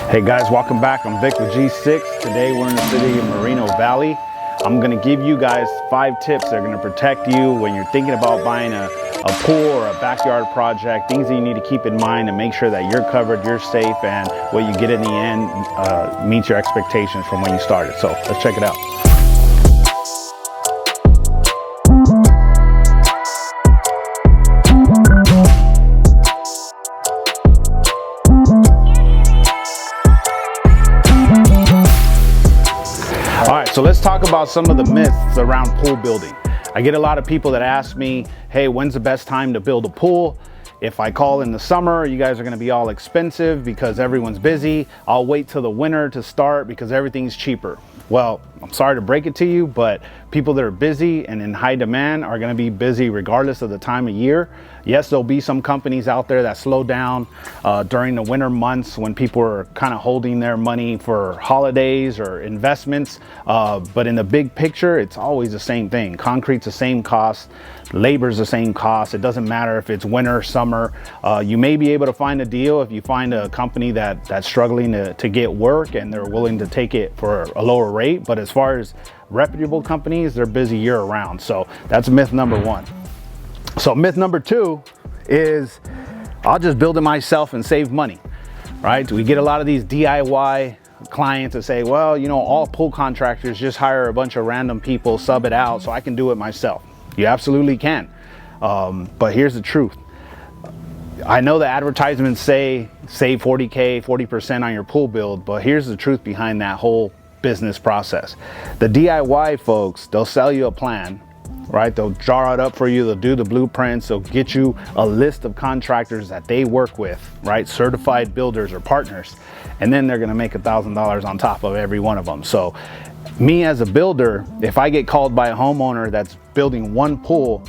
Hey guys, welcome back. I'm Vic with G6. Today we're in the city of Moreno Valley. I'm gonna give you guys 5 tips that are gonna protect you when you're thinking about buying a pool or a backyard project, things that you need to keep in mind to make sure that you're covered, you're safe, and what you get in the end meets your expectations from when you started. So let's check it out. So let's talk about some of the myths around pool building. I get a lot of people that ask me, hey, when's the best time to build a pool? If I call in the summer, you guys are gonna be all expensive because everyone's busy. I'll wait till the winter to start because everything's cheaper. Well, I'm sorry to break it to you, but people that are busy and in high demand are gonna be busy regardless of the time of year. Yes, there'll be some companies out there that slow down during the winter months when people are kind of holding their money for holidays or investments. But in the big picture, it's always the same thing. Concrete's the same cost, labor's the same cost. It doesn't matter if it's winter or summer. You may be able to find a deal if you find a company that's struggling to get work and they're willing to take it for a lower rate. But as far as reputable companies, they're busy year round. So that's myth number 1. So myth number 2 is I'll just build it myself and save money, right? We get a lot of these DIY clients that say, well, you know, all pool contractors just hire a bunch of random people, sub it out so I can do it myself. You absolutely can. But here's the truth. I know the advertisements say save 40K, 40% on your pool build, but here's the truth behind that whole business process. The DIY folks, they'll sell you a plan, right? They'll draw it up for you. They'll do the blueprints. They'll get you a list of contractors that they work with, right? Certified builders or partners. And then they're going to make $1,000 on top of every one of them. So me as a builder, if I get called by a homeowner that's building one pool,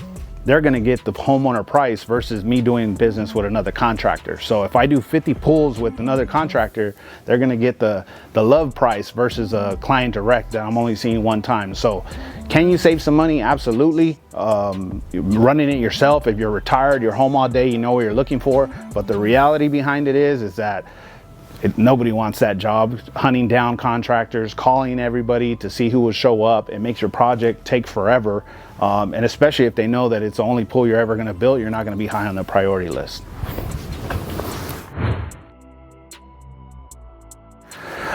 they're going to get the homeowner price versus me doing business with another contractor. So if I do 50 pools with another contractor, they're going to get the love price versus a client direct that I'm only seeing one time. So can you save some money? Absolutely. Running it yourself, if you're retired, you're home all day, you know what you're looking for. But the reality behind it is that nobody wants that job, hunting down contractors, calling everybody to see who will show up. It makes your project take forever. And especially if they know that it's the only pool you're ever going to build, you're not going to be high on the priority list.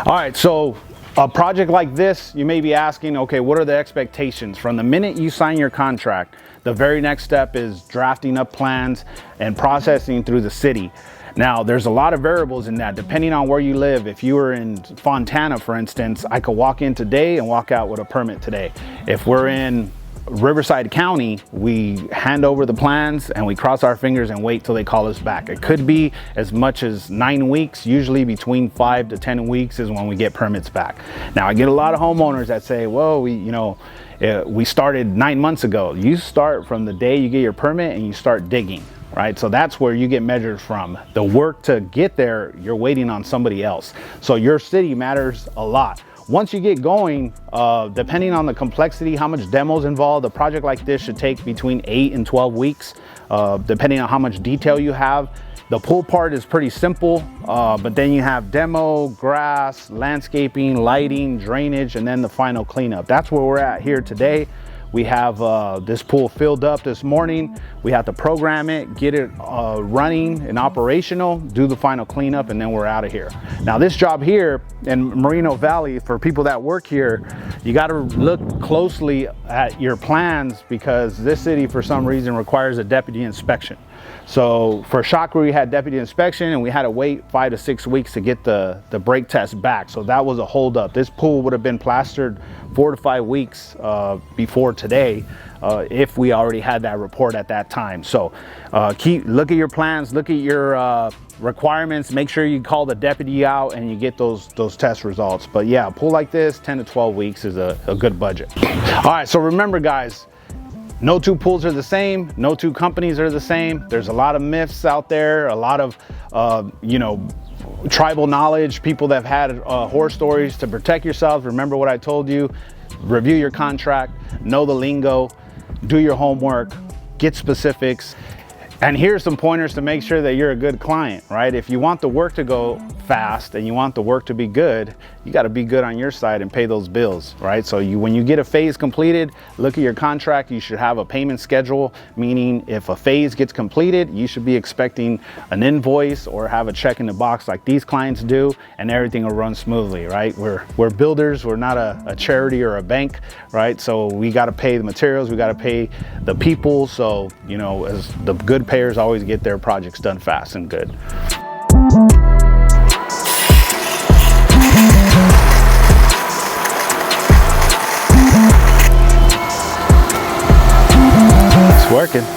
All right, so a project like this, you may be asking, okay, what are the expectations? From the minute you sign your contract, the very next step is drafting up plans and processing through the city. Now, there's a lot of variables in that, depending on where you live. If you were in Fontana, for instance, I could walk in today and walk out with a permit today. If we're in Riverside County, we hand over the plans and we cross our fingers and wait till they call us back. It could be as much as 9 weeks, usually between 5 to 10 weeks is when we get permits back. Now, I get a lot of homeowners that say, well, we started 9 months ago. You start from the day you get your permit and you start digging. Right? So that's where you get measured from. The work to get there, you're waiting on somebody else. So your city matters a lot. Once you get going, depending on the complexity, how much demos involved, a project like this should take between 8 and 12 weeks, depending on how much detail you have. The pool part is pretty simple, but then you have demo, grass, landscaping, lighting, drainage, and then the final cleanup. That's where we're at here today. We have this pool filled up this morning. We have to program it, get it running and operational, do the final cleanup, and then we're out of here. Now this job here in Moreno Valley, for people that work here, you got to look closely at your plans because this city for some reason requires a deputy inspection. So for Shockley, we had deputy inspection and we had to wait 5 to 6 weeks to get the brake test back. So that was a holdup. This pool would have been plastered 4 to 5 weeks before today if we already had that report at that time. So look at your plans, look at your requirements, make sure you call the deputy out and you get those test results. But yeah, a pool like this, 10 to 12 weeks is a good budget. All right, so remember guys, no two pools are the same. No two companies are the same. There's a lot of myths out there, a lot of, tribal knowledge, people that have had horror stories. To protect yourselves, remember what I told you. Review your contract, know the lingo, do your homework, get specifics. And here's some pointers to make sure that you're a good client, right? If you want the work to go fast and you want the work to be good, you got to be good on your side and pay those bills, right? So when you get a phase completed, look at your contract. You should have a payment schedule, meaning if a phase gets completed, you should be expecting an invoice or have a check in the box like these clients do, and everything will run smoothly, right? We're builders, we're not a charity or a bank, right? So we got to pay the materials, we got to pay the people. So, you know, as the good payers always get their projects done fast and good. It's working.